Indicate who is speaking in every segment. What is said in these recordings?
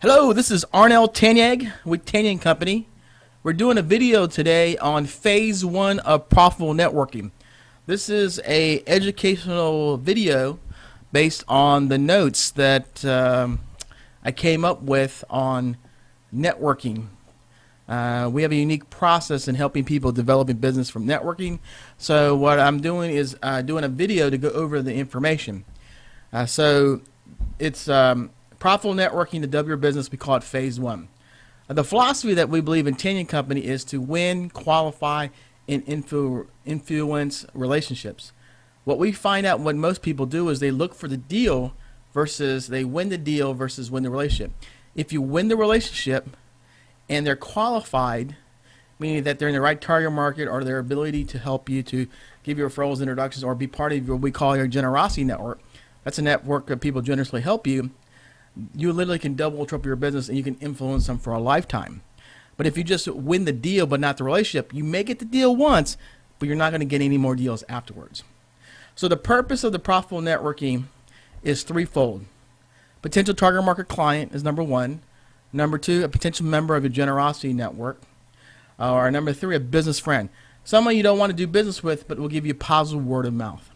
Speaker 1: Hello, this is Arnell Tanyag with Tanyag Company. We're doing a video today on phase one of profitable networking. This is a educational video based on the notes that I came up with on networking. We have a unique process in helping people develop a business from networking. So what I'm doing is doing a video to go over the information. So it's profitable networking to double your business. We call it phase one. The philosophy that we believe in Tanyag Company is to win, qualify, and influence relationships. What we find out what most people do is they look for the deal versus they win the deal versus win the relationship. If you win the relationship and they're qualified, meaning that they're in the right target market or their ability to help you to give you referrals, introductions, or be part of what we call your generosity network. That's a network of people generously help you. You literally can double or triple your business and you can influence them for a lifetime. But if you just win the deal but not the relationship, you may get the deal once, but you're not going to get any more deals afterwards. So the purpose of the profitable networking is threefold. Potential target market client is number one. Number two, a potential member of your generosity network. Or number three, a business friend. Someone you don't want to do business with, but will give you positive word of mouth.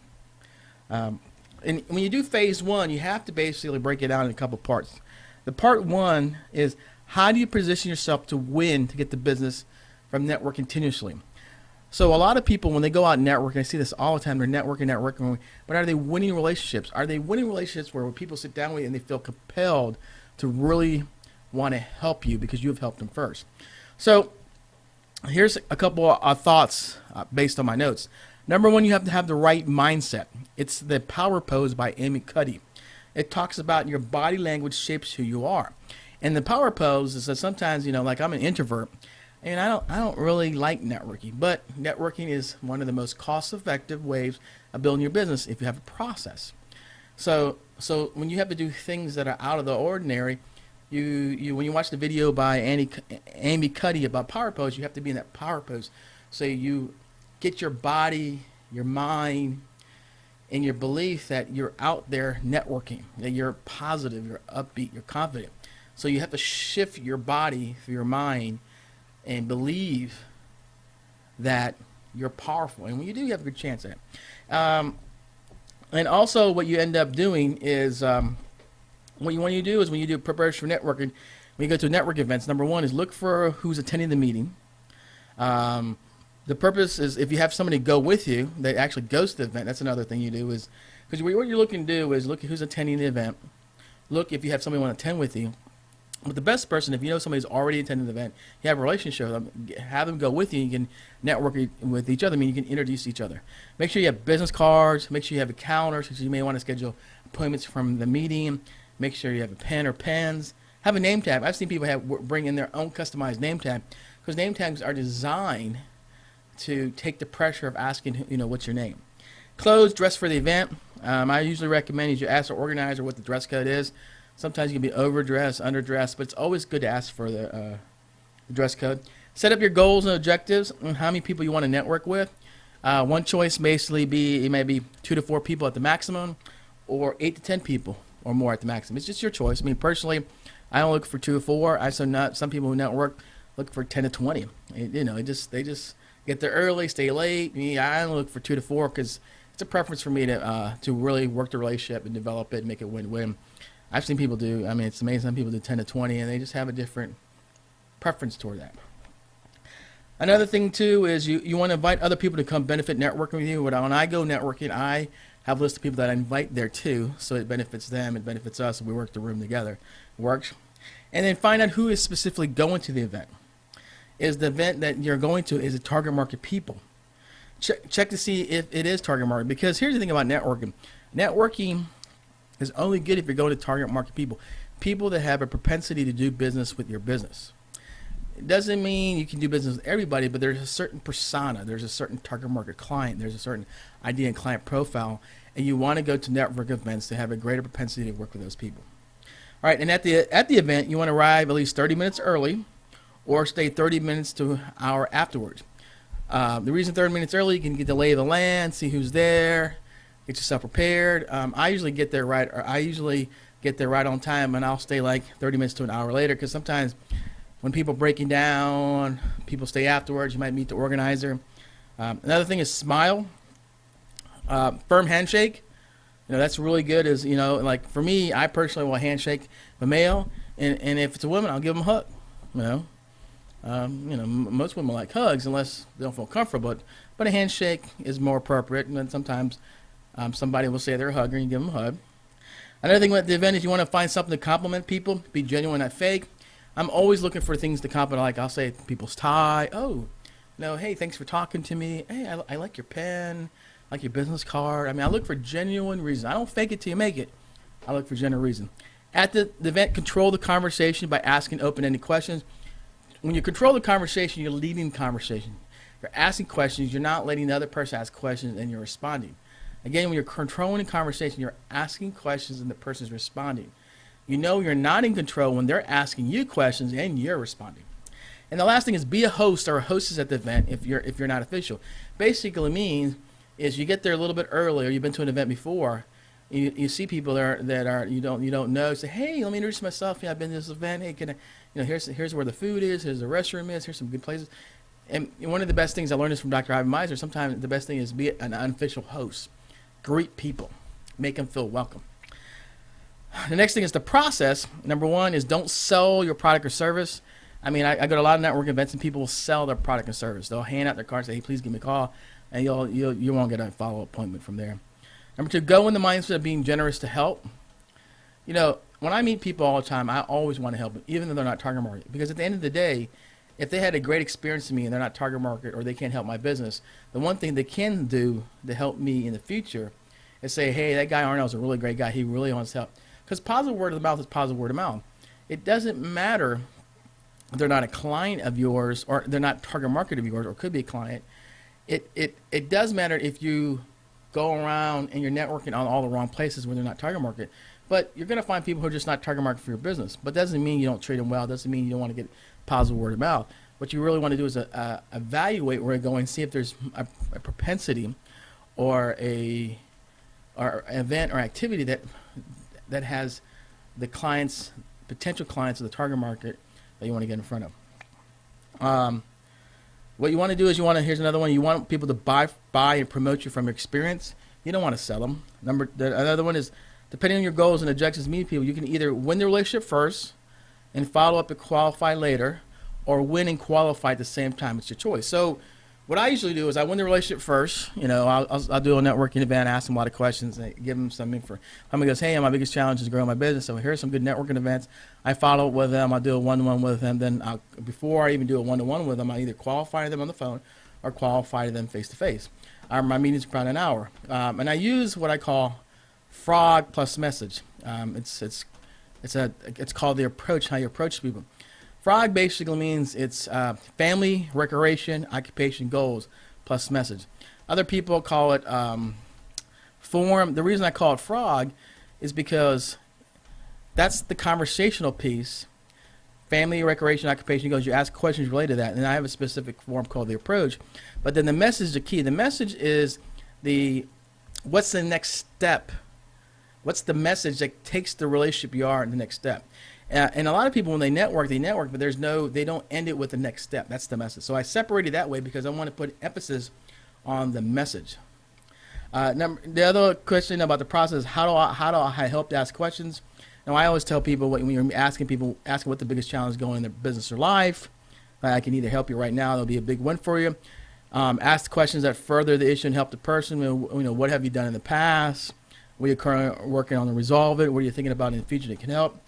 Speaker 1: And when you do phase one, you have to basically break it down in a couple parts. The part one is how do you position yourself to win to get the business from network continuously. So a lot of people, when they go out and network, I see this all the time, they're networking, but are they winning relationships? Are they winning relationships where people sit down with you and they feel compelled to really want to help you because you've helped them first? So here's a couple of thoughts based on my notes. Number one, you have to have the right mindset. It's the power pose by Amy Cuddy. It talks about your body language shapes who you are. And the power pose is that sometimes, like I'm an introvert and I don't really like networking, but networking is one of the most cost-effective ways of building your business if you have a process. So when you have to do things that are out of the ordinary, you when you watch the video by Amy Cuddy about power pose, you have to be in that power pose. So you get your body, your mind, and your belief that you're out there networking, that you're positive, you're upbeat, you're confident. So you have to shift your body through your mind and believe that you're powerful. And when you do, you have a good chance at it. And also what you end up doing is, what you want to do is when you do preparation for networking, when you go to network events, number one is look for who's attending the meeting. The purpose is if you have somebody go with you that actually goes to the event, that's another thing you do is, because what you're looking to do is look at who's attending the event. Look if you have somebody want to attend with you. But the best person, if you know somebody's already attending the event, you have a relationship with them, have them go with you, you can network with each other, I mean you can introduce each other. Make sure you have business cards, make sure you have a calendar, because you may want to schedule appointments from the meeting. Make sure you have a pen or pens. Have a name tag. I've seen people bring in their own customized name tag, because name tags are designed to take the pressure of asking, what's your name. Clothes, dress for the event. I usually recommend you ask the organizer what the dress code is. Sometimes you can be overdressed, underdressed, but it's always good to ask for the dress code. Set up your goals and objectives and how many people you want to network with. One choice basically it may be 2 to 4 people at the maximum, or 8 to 10 people or more at the maximum. It's just your choice. I mean, personally, I don't look for 2 to 4. Some people who network look for 10 to 20. They just get there early, stay late. I don't look for 2 to 4 because it's a preference for me to really work the relationship and develop it and make it win-win. I've seen people do, it's amazing some people do 10 to 20 and they just have a different preference toward that. Another thing too is you want to invite other people to come benefit networking with you. When I go networking, I have a list of people that I invite there too, so it benefits them, it benefits us, and we work the room together. It works. And then find out who is specifically going to the event. Is the event that you're going to, is it target market people? Check to see if it is target market, because here's the thing about networking. Networking is only good if you're going to target market people. People that have a propensity to do business with your business. It doesn't mean you can do business with everybody, but there's a certain persona, there's a certain target market client, there's a certain idea and client profile, and you want to go to network events to have a greater propensity to work with those people. All right, and at the event, you want to arrive at least 30 minutes early or stay 30 minutes to an hour afterwards. The reason 30 minutes early, you can get the lay of the land, see who's there, get yourself prepared. I usually get there right, or I usually get there right on time, and I'll stay like 30 minutes to an hour later, because sometimes when people breaking down, people stay afterwards. You might meet the organizer. Another thing is smile, firm handshake. That's really good. Is like for me, I personally will handshake a male, and if it's a woman, I'll give them a hug. Most women like hugs unless they don't feel comfortable. But a handshake is more appropriate. And then sometimes somebody will say they're a hugger, and you give them a hug. Another thing with the event is you want to find something to compliment people. Be genuine, not fake. I'm always looking for things to compliment. Like I'll say people's tie. Oh, hey, thanks for talking to me. Hey, I like your pen. I like your business card. I look for genuine reason. I don't fake it till you make it. I look for genuine reason. At the event, control the conversation by asking open-ended questions. When you control the conversation, you're leading the conversation. You're asking questions. You're not letting the other person ask questions, and you're responding. Again, when you're controlling the conversation, you're asking questions, and the person's responding. You're not in control when they're asking you questions and you're responding. And the last thing is be a host or a hostess at the event if you're not official. Basically means is you get there a little bit earlier. You've been to an event before. You see people that are you don't know. Say, hey, let me introduce myself. Yeah, I've been to this event. Hey, can I? Here's where the food is. Here's the restroom is. Here's some good places. And one of the best things I learned is from Dr. Ivan Misner. Sometimes the best thing is be an unofficial host. Greet people, make them feel welcome. The next thing is the process. Number one is don't sell your product or service. I go to a lot of network events and people will sell their product and service. They'll hand out their cards, say, hey, please give me a call, and you won't get a follow-up appointment from there. Number two, go in the mindset of being generous to help. When I meet people all the time, I always want to help them, even though they're not target market. Because at the end of the day, if they had a great experience with me and they're not target market or they can't help my business, the one thing they can do to help me in the future is say, hey, that guy Arnold's a really great guy. He really wants help. Because positive word of the mouth is positive word of mouth. It doesn't matter if they're not a client of yours or they're not target market of yours or could be a client. It does matter if you go around and you're networking on all the wrong places where they're not target market. But you're going to find people who are just not target market for your business. But that doesn't mean you don't treat them well. It doesn't mean you don't want to get positive word of mouth. What you really want to do is evaluate where you're going, see if there's a propensity or an event or activity that has the clients, potential clients of the target market that you want to get in front of. What you want to do is here's another one. You want people to buy and promote you from your experience. You don't want to sell them. Another one is, depending on your goals and objectives, meet people. You can either win the relationship first and follow up to qualify later, or win and qualify at the same time. It's your choice. So what I usually do is I win the relationship first. I'll do a networking event, ask them a lot of questions, and give them some info. Somebody goes, hey, my biggest challenge is growing my business, so here's some good networking events. I follow up with them. I'll do a one-to-one with them. Then before I even do a one-to-one with them, I either qualify them on the phone or qualify them face-to-face. My meetings are about an hour. And I use what I call frog plus message. It's called the approach, how you approach people. Frog basically means it's family, recreation, occupation, goals, plus message. Other people call it form. The reason I call it frog is because that's the conversational piece. Family, recreation, occupation, goals. You ask questions related to that. And I have a specific form called the approach. But then the message is the key. The message is what's the next step? What's the message that takes the relationship you are in the next step? And a lot of people, when they network, but they don't end it with the next step. That's the message. So I separated that way because I want to put emphasis on the message. The other question about the process is how do I help to ask questions? Now, I always tell people when you're asking what the biggest challenge is going in their business or life. I can either help you right now. That'll be a big win for you. Ask questions that further the issue and help the person. What have you done in the past? What are you currently working on to resolve it? What are you thinking about in the future that can help?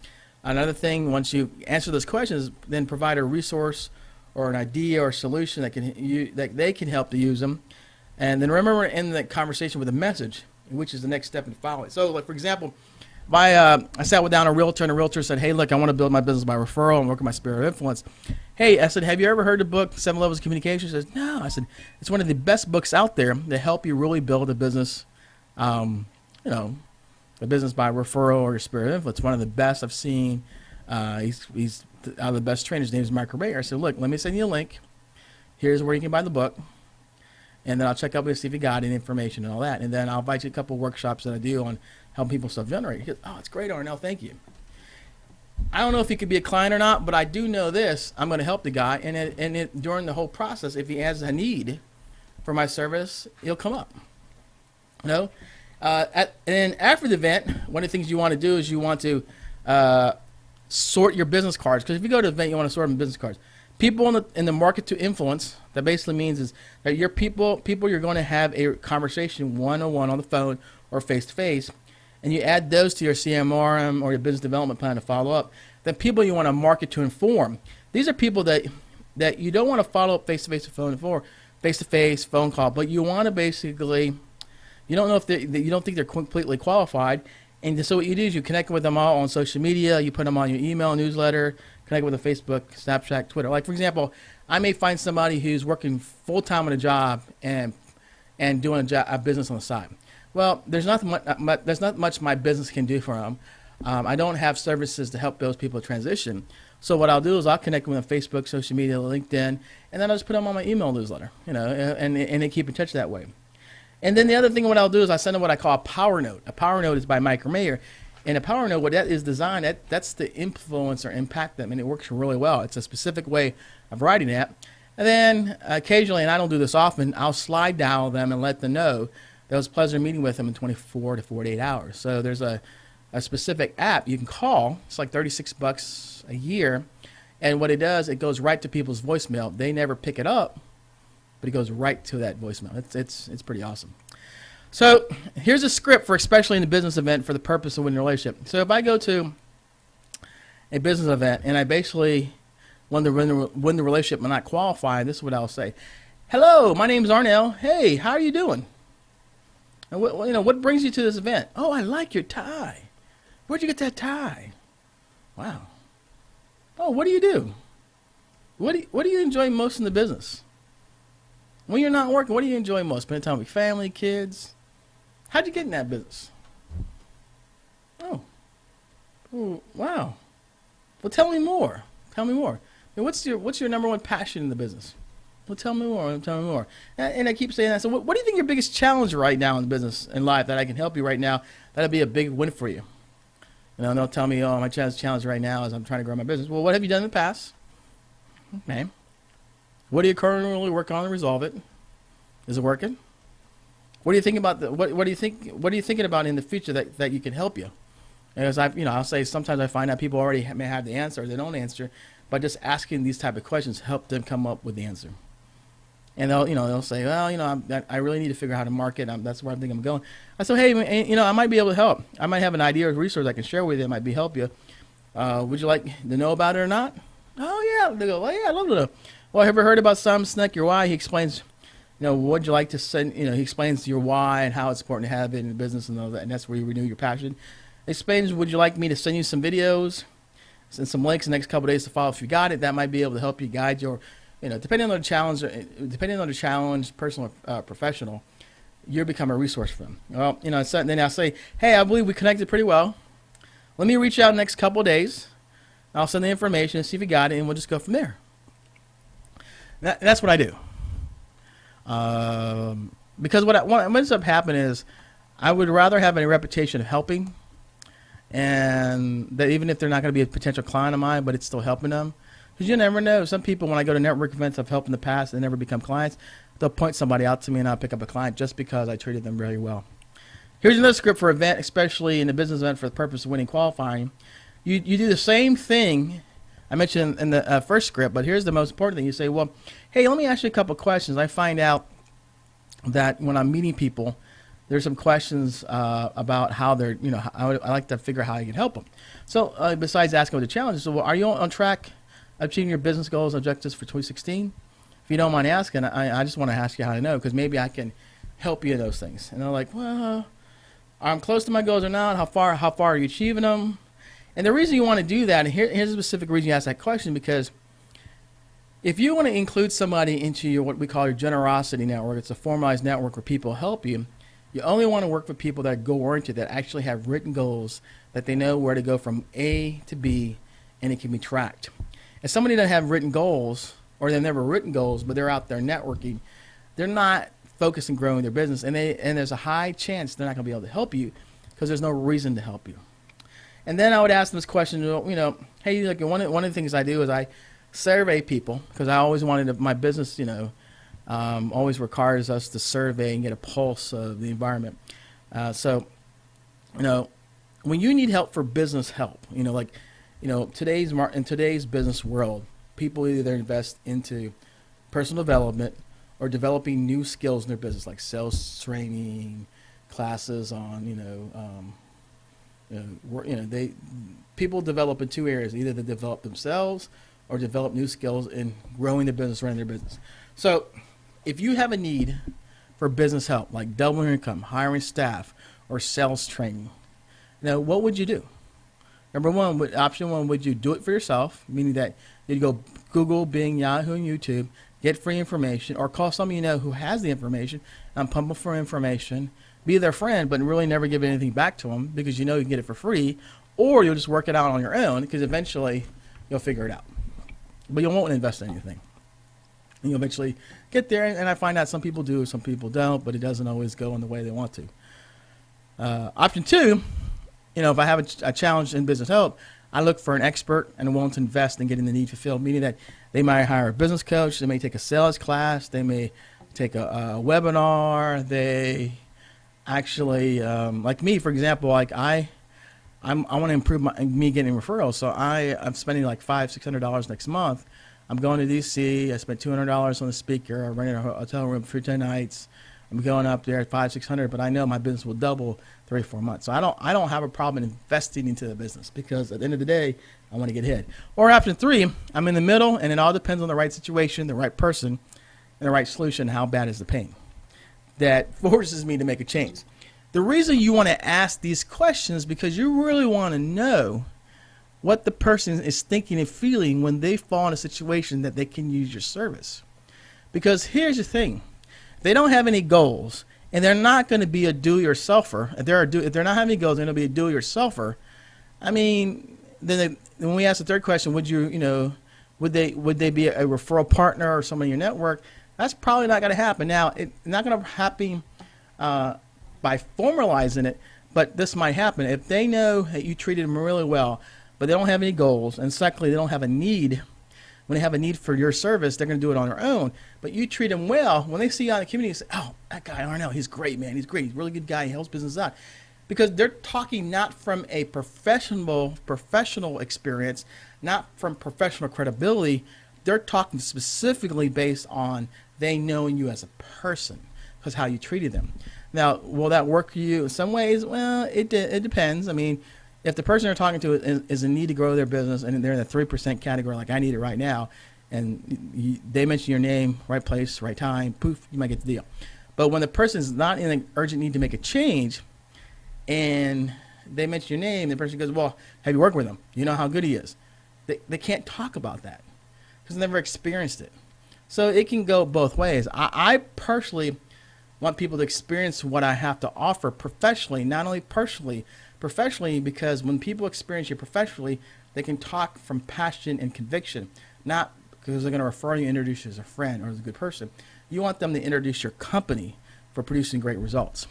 Speaker 1: Another thing, once you answer those questions, then provide a resource or an idea or a solution that they can help to use them. And then remember in the conversation with a message, which is the next step in following. So, like for example, if I sat down a realtor and a realtor said, hey, look, I want to build my business by referral and work on my sphere of influence. Hey, I said, have you ever heard the book 7 Levels of Communication? She says, no. I said, it's one of the best books out there to help you really build a business, a business by referral or sphere of influence. One of the best I've seen. He's out of the best trainers. His name is Michael Bayer. I said, look, let me send you a link. Here's where you can buy the book. And then I'll check up with you, see if you got any information and all that. And then I'll invite you to a couple of workshops that I do on helping people self-generate. He goes, oh, it's great, Arnell, thank you. I don't know if he could be a client or not, but I do know this. I'm going to help the guy, and during the whole process, if he has a need for my service, he'll come up. You know? And after the event, one of the things you want to do is you want to sort your business cards. Because if you go to an event, you want to sort them business cards. People in the market to influence, that basically means is that your people you're going to have a conversation one-on-one on the phone or face-to-face, and you add those to your CMRM or your business development plan to follow up. Then people you want to market to inform. These are people that you don't want to follow up face-to-face or phone for, face-to-face, phone call, but you want to basically, you don't know if you don't think they're completely qualified, and so what you do is you connect with them all on social media, you put them on your email newsletter, connect with them Facebook, Snapchat, Twitter. Like, for example, I may find somebody who's working full-time on a job and doing a business on the side. Well, there's not much my business can do for them. I don't have services to help those people transition. So what I'll do is I'll connect with them on Facebook, social media, LinkedIn, and then I'll just put them on my email newsletter, you know, and they keep in touch that way. And then the other thing what I'll do is I send them what I call a power note. A power note is by Mike Mayer. And a power note, what that is designed, that's to influence or impact them, and it works really well. It's a specific way of writing that. And then occasionally, and I don't do this often, I'll slide dial them and let them know that it was a pleasure meeting with them in 24 to 48 hours. So there's a specific app you can call. It's like $36 a year. And what it does, it goes right to people's voicemail. They never pick it up, but it goes right to that voicemail. It's pretty awesome. So here's a script for especially in the business event for the purpose of winning a relationship. So if I go to a business event and I basically want to win the relationship and not qualify, this is what I'll say. Hello, my name is Arnell. Hey, how are you doing? And what brings you to this event? Oh, I like your tie. Where'd you get that tie? Wow. Oh, what do you do? What do you enjoy most in the business? When you're not working, what do you enjoy most? Spending time with family, kids? How'd you get in that business? Oh, wow. Well, tell me more. Tell me more. And what's your number one passion in the business? Well, tell me more. Tell me more. And I keep saying that. So, what do you think your biggest challenge right now in business and life that I can help you right now? That'd be a big win for you. You know, they'll tell me, oh, my challenge right now is I'm trying to grow my business. Well, what have you done in the past? Okay. What are you currently working on to resolve it? Is it working? What do you think about what are you thinking about in the future that you can help you? As I'll say sometimes I find out people already may have the answer or they don't answer, but just asking these type of questions help them come up with the answer. And they'll say, well, I really need to figure out how to market. That's where I think I'm going. I said, hey, I might be able to help. I might have an idea or resource I can share with you that might help you. Would you like to know about it or not? Oh yeah, they go, well, yeah, I'd love to know. Well, have you ever heard about Simon Sinek, Your Why? He explains, what'd you like to send, he explains your why and how it's important to have it in the business and all that, and that's where you renew your passion. He explains, would you like me to send you some videos, send some links in the next couple of days to follow if you got it? That might be able to help you guide your, depending on the challenge, personal or professional, you'll become a resource for them. Well, so then I'll say, hey, I believe we connected pretty well. Let me reach out in the next couple of days. I'll send the information and see if you got it, and we'll just go from there. That's what I do. Because what ends up happening is I would rather have a reputation of helping, and that even if they're not going to be a potential client of mine, but it's still helping them. Because you never know. Some people, when I go to network events I've helped in the past, they never become clients. They'll point somebody out to me and I'll pick up a client just because I treated them very well. Here's another script for event, especially in the business event for the purpose of winning qualifying. You do the same thing I mentioned in the first script, but here's the most important thing. You say, well, hey, let me ask you a couple questions. I find out that when I'm meeting people, there's some questions about how they're, I like to figure out how I can help them. So besides asking what the challenge is, so are you on track of achieving your business goals and objectives for 2016? If you don't mind asking, I just want to ask you how to know, because maybe I can help you in those things. And they're like, well, I'm close to my goals or not. How far are you achieving them? And the reason you want to do that, and here's a specific reason you ask that question, because if you want to include somebody into your what we call your generosity network, it's a formalized network where people help you. You only want to work with people that are goal-oriented, that actually have written goals, that they know where to go from A to B, and it can be tracked. If somebody doesn't have written goals, or they've never written goals, but they're out there networking, they're not focused on growing their business, and there's a high chance they're not going to be able to help you, because there's no reason to help you. And then I would ask them this question, hey, like one of the things I do is I survey people, because I always wanted my business, always requires us to survey and get a pulse of the environment. So, when you need help for business help, in today's business world, people either invest into personal development or developing new skills in their business, like sales training, classes on, people develop in two areas. Either they develop themselves or develop new skills in growing their business, running their business. So if you have a need for business help, like doubling your income, hiring staff, or sales training, what would you do? Number one, option one, would you do it for yourself, meaning that you'd go Google, Bing, Yahoo, and YouTube, get free information, or call someone who has the information and pump them for information, be their friend, but really never give anything back to them because you can get it for free, or you'll just work it out on your own because eventually you'll figure it out. But you won't invest in anything. And you'll eventually get there, and I find out some people do, some people don't, but it doesn't always go in the way they want to. Option two, if I have a challenge in business help, I look for an expert and willing to invest in getting the need fulfilled, meaning that they might hire a business coach, they may take a sales class, they may take a webinar, they actually, like me, for example, like I want to improve me getting referrals, so I'm spending like $500-600 next month. I'm going to DC. I spent $200 on the speaker. I'm renting a hotel room for 10 nights. I'm going up there at $500-600, but I know my business will double 3-4 months. So I don't have a problem investing into the business because at the end of the day, I want to get ahead. Or option three, I'm in the middle, and it all depends on the right situation, the right person, and the right solution. How bad is the pain that forces me to make a change? The reason you want to ask these questions is because you really want to know what the person is thinking and feeling when they fall in a situation that they can use your service. Because here's the thing. They don't have any goals, and they're not going to be a do-yourselfer. If they're not having any goals, they're going to be a do-yourselfer. I mean, then when we ask the third question, would they be a referral partner or someone in your network? That's probably not going to happen. Now, it's not going to happen by formalizing it, but this might happen. If they know that you treated them really well, but they don't have any goals, and secondly, they don't have a need. When they have a need for your service, they're going to do it on their own. But you treat them well. When they see you out in the community, they say, oh, that guy, Arnell, he's great, man. He's great. He's a really good guy. He helps business out. Because they're talking not from a professional experience, not from professional credibility. They're talking specifically based on they knowing you as a person because how you treated them. Now, will that work for you in some ways? Well, it depends. I mean, if the person they're talking to is in need to grow their business and they're in the 3% category like I need it right now, and they mention your name, right place, right time, poof, you might get the deal. But when the person is not in an urgent need to make a change and they mention your name, the person goes, well, have you worked with him? You know how good he is. They can't talk about that because they never experienced it. So it can go both ways. I personally want people to experience what I have to offer professionally, not only personally, professionally, because when people experience you professionally, they can talk from passion and conviction, not because they're going to refer you, introduce you as a friend or as a good person. You want them to introduce your company for producing great results.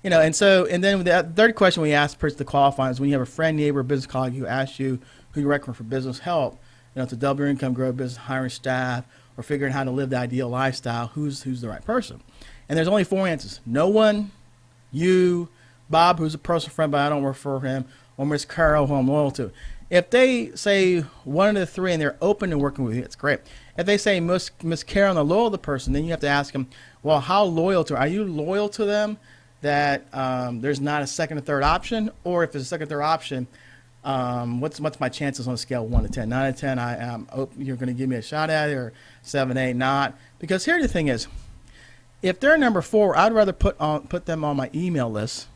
Speaker 1: And then the third question we ask person to qualify is when you have a friend, neighbor, business colleague who asks you who you recommend for business help, to double your income, grow a business, hiring staff, or figuring out how to live the ideal lifestyle, who's the right person? And there's only 4 answers. No one, you, Bob, who's a personal friend, but I don't refer him, or Miss Carol, who I'm loyal to. If they say one of the three and they're open to working with you, it's great. If they say Miss Carol and they're loyal to the person, then you have to ask them, well, how loyal to her? Are you loyal to them that there's not a second or third option? Or if there's a second or third option, what's my chances on a scale of 1 to 10? 9 to 10, you're going to give me a shot at it, or 7, 8, not. Because here the thing is, if they're number 4, I'd rather put them on my email list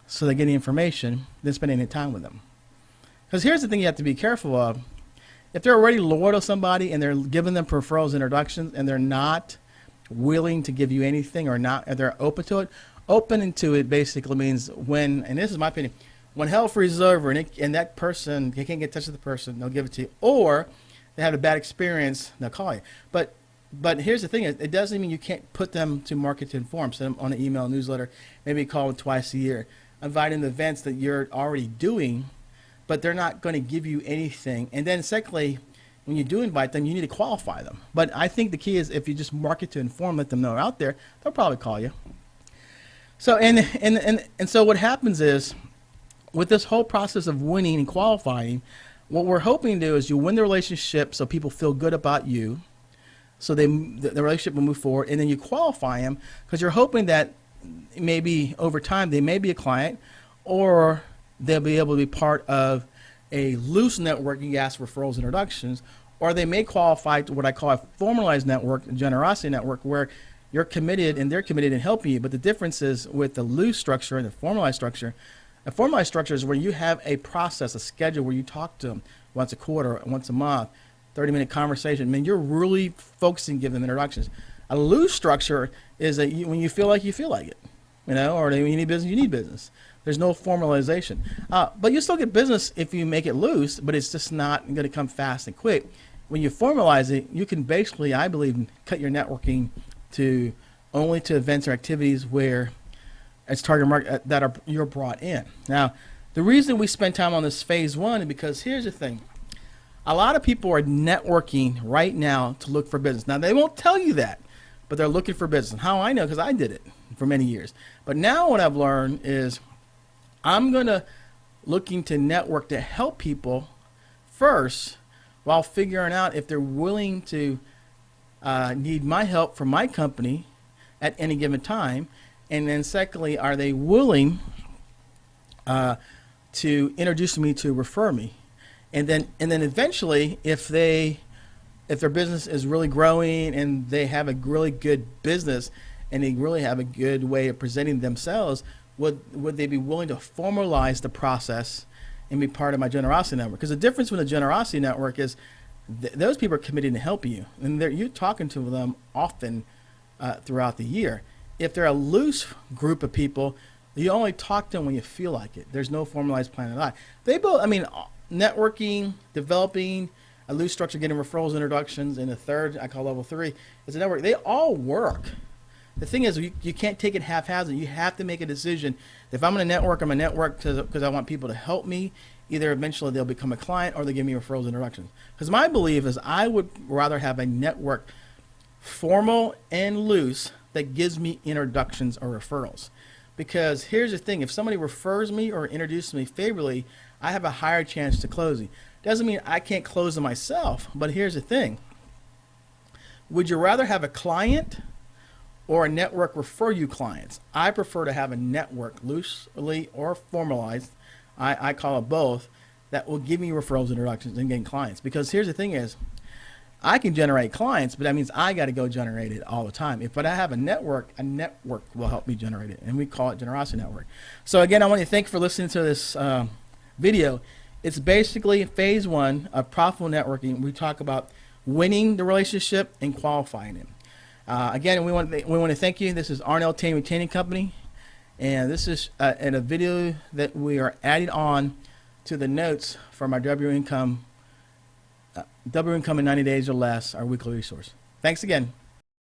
Speaker 1: so they get the information than spend any time with them. Because here's the thing you have to be careful of. If they're already loyal to somebody and they're giving them referrals, introductions, and they're not willing to give you anything or they're open to it, open to it basically means when, and this is my opinion, when hell freezes over and that person, they can't get in touch with the person, they'll give it to you. Or they have a bad experience, they'll call you. But But here's the thing: it doesn't mean you can't put them to market to inform. Send them on an email newsletter, maybe call them twice a year, invite them to events that you're already doing, but they're not going to give you anything. And then secondly, when you do invite them, you need to qualify them. But I think the key is if you just market to inform, let them know they're out there, they'll probably call you. So and so what happens is, with this whole process of winning and qualifying, what we're hoping to do is you win the relationship so people feel good about you, so the relationship will move forward, and then you qualify them because you're hoping that maybe over time they may be a client, or they'll be able to be part of a loose network. You ask referrals, introductions, or they may qualify to what I call a formalized network, a generosity network, where you're committed and they're committed in helping you. But the difference is with the loose structure and the formalized structure. A formalized structure is where you have a process, a schedule where you talk to them once a quarter, once a month, 30-minute conversation. I mean, you're really focusing, giving them introductions. A loose structure is when you feel like it, or when you need business, you need business. There's no formalization. But you still get business if you make it loose, but it's just not going to come fast and quick. When you formalize it, you can basically, I believe, cut your networking to only to events or activities where it's target market that you're brought in. Now, the reason we spend time on this phase one is because here's the thing. A lot of people are networking right now to look for business. Now, they won't tell you that, but they're looking for business. How I know? Because I did it for many years. But now what I've learned is I'm looking to network to help people first while figuring out if they're willing to need my help from my company at any given time. And then secondly, are they willing to introduce me to refer me? And then eventually, if their business is really growing and they have a really good business and they really have a good way of presenting themselves, would they be willing to formalize the process and be part of my generosity network? Because the difference with a generosity network is those people are committed to helping you, and you're talking to them often throughout the year. If they're a loose group of people, you only talk to them when you feel like it. There's no formalized plan at all. They both, networking, developing a loose structure, getting referrals, introductions, and the third, I call level 3, is a network. They all work. The thing is, you can't take it haphazard. You have to make a decision. If I'm going to network, I'm going to network because I want people to help me. Either eventually they'll become a client or they give me referrals and introductions. Because my belief is I would rather have a network formal and loose that gives me introductions or referrals. Because here's the thing, if somebody refers me or introduces me favorably, I have a higher chance to closing. Doesn't mean I can't close them myself, but here's the thing. Would you rather have a client or a network refer you clients? I prefer to have a network, loosely or formalized, I call it both, that will give me referrals, introductions, and getting clients. Because here's the thing is, I can generate clients, but that means I got to go generate it all the time. But I have a network will help me generate it, and we call it Generosity Network. So again, I want to thank you for listening to this video. It's basically phase one of profitable networking. We talk about winning the relationship and qualifying it. Again, we want to thank you. This is Arnell Tanyag Company, and this is in a video that we are adding on to the notes from our double income in 90 days or less, our weekly resource. Thanks again.